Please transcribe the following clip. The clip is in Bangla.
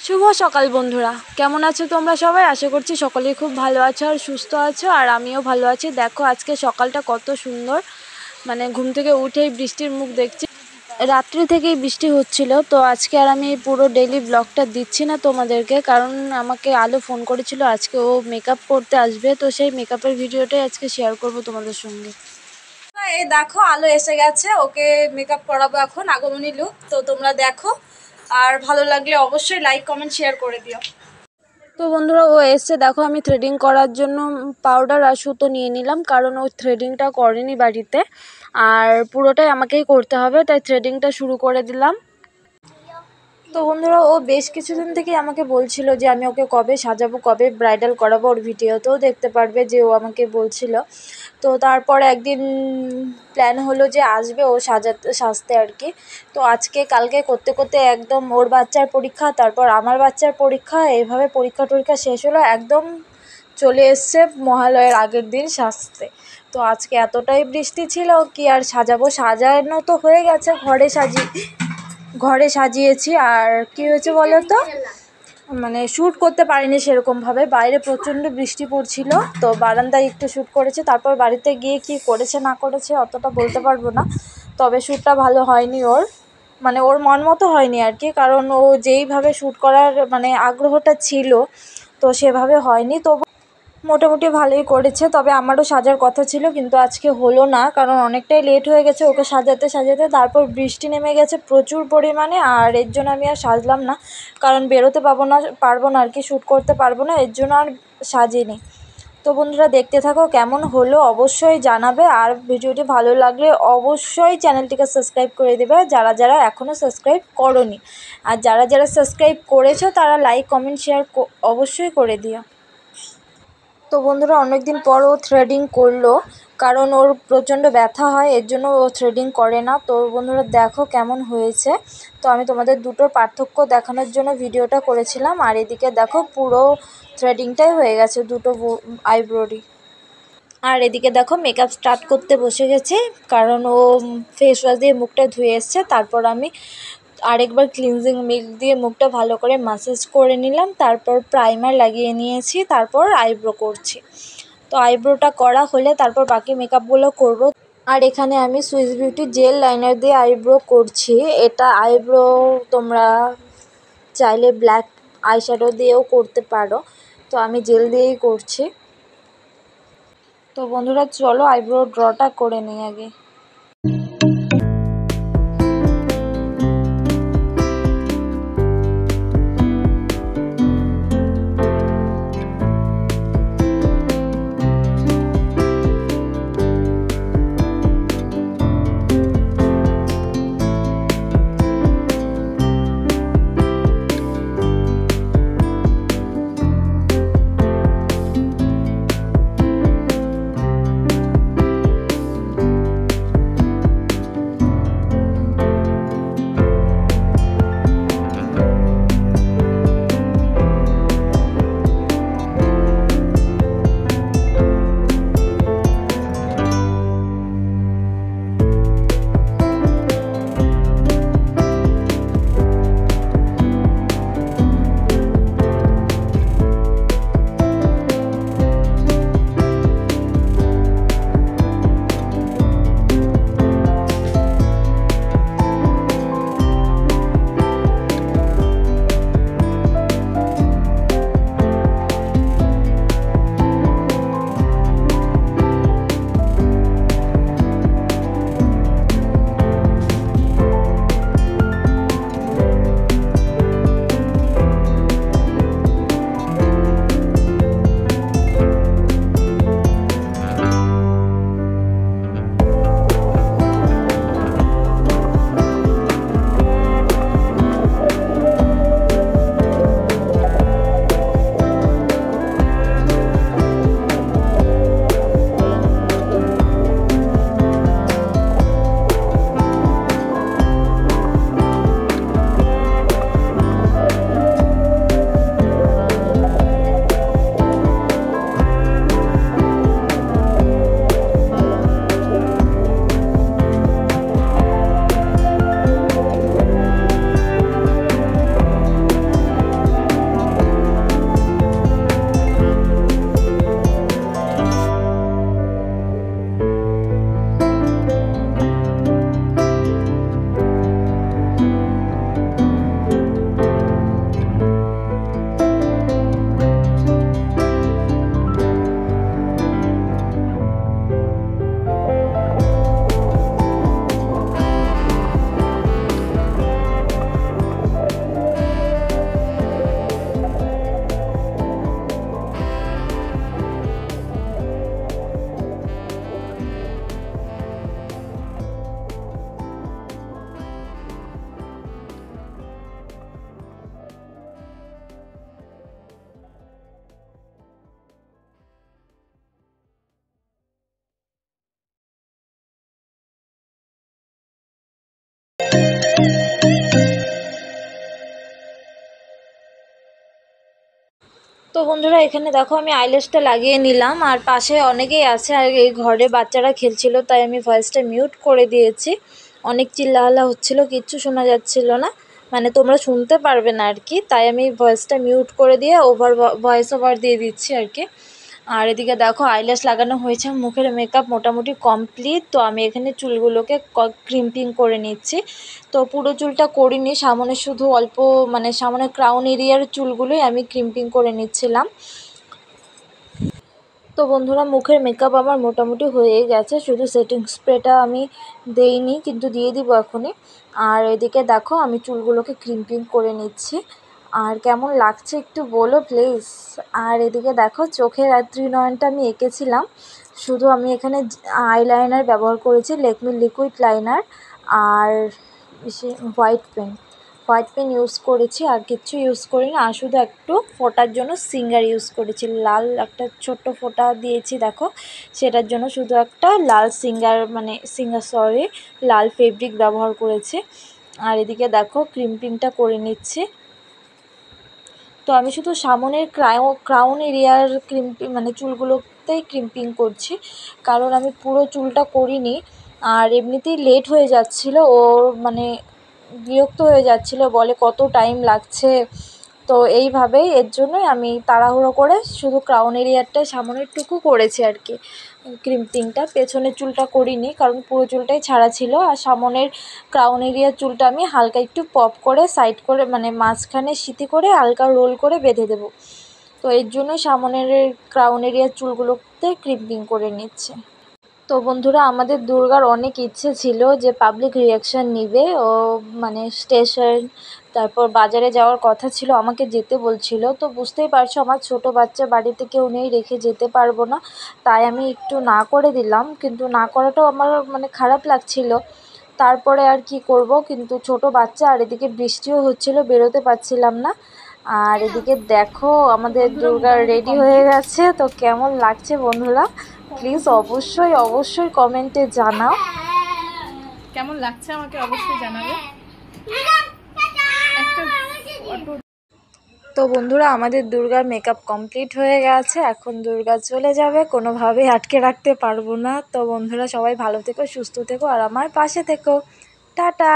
শুভ সকাল বন্ধুরা, কেমন আছো তোমরা সবাই? আশা করছি সকলেই খুব ভালো আছো আর সুস্থ আছো, আর আমিও ভালো আছি। দেখো আজকে সকালটা কত সুন্দর, মানে ঘুম থেকে উঠেই বৃষ্টির মুখ দেখছি। রাত্রি থেকেই বৃষ্টি হচ্ছিল, তো আজকে আর আমি পুরো ডেইলি ব্লগটা দিচ্ছি না তোমাদেরকে, কারণ আমাকে আলো ফোন করেছিল আজকে ও মেকআপ করতে আসবে, তো সেই মেকআপের ভিডিওটাই আজকে শেয়ার করব তোমাদের সঙ্গে। এই দেখো আলো এসে গেছে, ওকে মেকআপ করাবো এখন, আগমনী লুক। তো তোমরা দেখো, আর ভালো লাগলে অবশ্যই লাইক কমেন্ট শেয়ার করে দিও। তো বন্ধুরা ও এসছে, দেখো আমি থ্রেডিং করার জন্য পাউডার আর সুতো নিয়ে নিলাম, কারণ ও থ্রেডিংটা করেনি বাড়িতে, আর পুরোটাই আমাকেই করতে হবে, তাই থ্রেডিংটা শুরু করে দিলাম। তো বন্ধুরা ও বেশ কিছুদিন থেকেই আমাকে বলছিল যে আমি ওকে কবে সাজাবো, কবে ব্রাইডাল করাবো। ওর ভিডিওতেও দেখতে পারবে যে ও আমাকে বলছিল। তো তারপরে একদিন প্ল্যান হলো যে আসবে ও সাজতে আর কি। তো আজকে কালকে করতে করতে একদম ওর বাচ্চার পরীক্ষা, তারপর আমার বাচ্চার পরীক্ষা, এইভাবে পরীক্ষা টরীক্ষা শেষ হলো, একদম চলে এসছে মহালয়ের আগের দিন সাজতে। তো আজকে এতটাই বৃষ্টি ছিল, কি আর সাজাবো, সাজানো তো হয়ে গেছে, ঘরে সাজিয়েছি। আর কি হয়েছে বলো তো, মানে শ্যুট করতে পারিনি সেরকমভাবে, বাইরে প্রচণ্ড বৃষ্টি পড়ছিল, তো বারান্দায় একটু শ্যুট করেছে। তারপর বাড়িতে গিয়ে কি করেছে না করেছে অতটা বলতে পারবো না, তবে শ্যুটটা ভালো হয়নি ওর, মানে ওর মন মতো হয়নি আর কি, কারণ ও যেইভাবে শ্যুট করার মানে আগ্রহটা ছিল তো সেভাবে হয়নি। তবু মোটামুটি ভালোই করেছে, তবে আমারও সাজার কথা ছিল, কিন্তু আজকে হলো না, কারণ অনেকটাই লেট হয়ে গেছে ওকে সাজাতে। তারপর বৃষ্টি নেমে গেছে প্রচুর পরিমাণে, আর এর জন্য আমি আর সাজলাম না, কারণ বেরোতে পারবো না আর কি, শ্যুট করতে পারবো না, এর জন্য আর সাজিনি। তো বন্ধুরা দেখতে থাকো, কেমন হলো অবশ্যই জানাবে, আর ভিডিওটি ভালো লাগলে অবশ্যই চ্যানেলটিকে সাবস্ক্রাইব করে দেবে যারা যারা এখনও সাবস্ক্রাইব করোনি, আর যারা যারা সাবস্ক্রাইব করেছো তারা লাইক কমেন্ট শেয়ার অবশ্যই করে দিও। তো বন্ধুরা অনেক দিন পর ও থ্রেডিং করলো, কারণ ওর প্রচণ্ড ব্যথা হয়, এর জন্য ও থ্রেডিং করে না। তো বন্ধুরা দেখো কেমন হয়েছে। তো আমি তোমাদের দুটোর পার্থক্য দেখানোর জন্য ভিডিওটা করেছিলাম, আর এদিকে দেখো পুরো থ্রেডিংটাই হয়ে গেছে দুটো আইব্রোরই। আর এদিকে দেখো মেকআপ স্টার্ট করতে বসে গেছে, কারণ ও ফেস ওয়াশ দিয়ে মুখটা ধুয়ে এসছে। তারপর আমি আরেকবার ক্লিনজিং মিল্ক দিয়ে মুখটা ভালো করে ম্যাসাজ করে নিলাম, তারপর প্রাইমার লাগিয়ে নিয়েছি, তারপর আইব্রো করছি। তো আইব্রোটা করা হলে তারপর বাকি মেকআপগুলো করব। আর এখানে আমি সুইস বিউটি জেল লাইনার দিয়ে আইব্রো করছি। এটা আইব্রো তোমরা চাইলে ব্ল্যাক আইশ্যাডো দিয়েও করতে পারো, তো আমি জেল দিয়েই করছি। তো বন্ধুরা চলো আইব্রো ড্রটা করে নিই আগে। তো বন্ধুরা এখানে দেখো আমি আইল্যাশটা লাগিয়ে নিলাম, আর পাশে অনেকেই আছে আর এই ঘরে বাচ্চারা খেলছিল, তাই আমি ভয়েসটা মিউট করে দিয়েছি। অনেক চিল্লাহাল্লা হচ্ছিল, কিচ্ছু শোনা যাচ্ছিল না, মানে তোমরা শুনতে পারবে না আর কি, তাই আমি ভয়েসটা মিউট করে দিয়ে ভয়েস ওভার দিয়ে দিচ্ছি আর কি। আর এদিকে দেখো আইল্যাশ লাগানো হয়েছে, মুখের মেকআপ মোটামুটি কমপ্লিট। তো আমি এখানে চুলগুলোকে ক্রিম্পিং করে নিচ্ছি। তো পুরো চুলটা করিনি, সামনে শুধু অল্প মানে সামনে ক্রাউন এরিয়ার চুলগুলোই আমি ক্রিম্পিং করে নিচ্ছিলাম। তো বন্ধুরা মুখের মেকআপ আমার মোটামুটি হয়ে গেছে, শুধু সেটিং স্প্রেটা আমি দেইনি, কিন্তু দিয়ে দিব এখনই। আর এদিকে দেখো আমি চুলগুলোকে ক্রিম্পিং করে নিচ্ছি। আর কেমন লাগছে একটু বলো প্লিজ। আর এদিকে দেখো চোখের ত্রিনয়নটা আমি এঁকেছিলাম, শুধু আমি এখানে আইলাইনার ব্যবহার করেছি, ল্যাকমি লিকুইড লাইনার আর হোয়াইট পেন ইউজ করেছি, আর কিচ্ছু ইউজ করিনি। আর শুধু একটু ফোটার জন্য সিঙ্গার ইউজ করেছি, লাল একটা ছোট্ট ফোঁটা দিয়েছি দেখো, সেটার জন্য শুধু একটা লাল লাল ফেব্রিক ব্যবহার করেছি। আর এদিকে দেখো ক্রিম্পিংটা করে নিচ্ছি। তো আমি শুধু সামনের ক্রাউন এরিয়ার ক্রিম্পিং মানে চুলগুলোতেই ক্রিম্পিং করছি, কারণ আমি পুরো চুলটা করিনি। আর এমনিতেই লেট হয়ে যাচ্ছিলো, ও মানে বিরক্ত হয়ে যাচ্ছিলো, বলে কত টাইম লাগছে। তো এইভাবেই এর জন্যই আমি তাড়াহুড়ো করে শুধু ক্রাউন এরিয়ারটা সামনেরটুকু করেছি আর কি ক্রিম্পিংটা, পেছনের চুলটা করিনি কারণ পুরো চুলটাই ছাড়া ছিল। আর সামনের ক্রাউন এরিয়ার চুলটা আমি হালকা একটু পপ করে সাইড করে মানে মাঝখানে সিঁথি করে হালকা রোল করে বেঁধে দেবো। তো এর জন্য সামনের ক্রাউন এরিয়ার চুলগুলোতে ক্রিম্পিং করে নিচ্ছে। তো বন্ধুরা আমাদের দুর্গার অনেক ইচ্ছে ছিল যে পাবলিক রিয়াকশান নিবে, ও মানে স্টেশন তারপর বাজারে যাওয়ার কথা ছিল, আমাকে যেতে বলছিল। তো বুঝতেই পারছো আমার ছোট বাচ্চা বাড়িতে কেউ নেই, রেখে যেতে পারবো না, তাই আমি একটু না করে দিলাম। কিন্তু না করাটাও আমার মানে খারাপ লাগছিল, তারপরে আর কি করব, কিন্তু ছোট বাচ্চা আর এদিকে বৃষ্টিও হচ্ছিল, বেরোতে পারছিলাম না। আর এদিকে দেখো আমাদের দুর্গা রেডি হয়ে গেছে। তো কেমন লাগছে বন্ধুরা প্লিজ অবশ্যই কমেন্টে জানাও। কেমন লাগছে আমাকে অবশ্যই জানাবে। তো বন্ধুরা আমাদের দুর্গার মেকআপ কমপ্লিট হয়ে গেছে, এখন দুর্গা চলে যাবে, কোনোভাবেই আটকে রাখতে পারবো না। তো বন্ধুরা সবাই ভালো থেকো, সুস্থ থেকো, আর আমার পাশে থেকো। টাটা।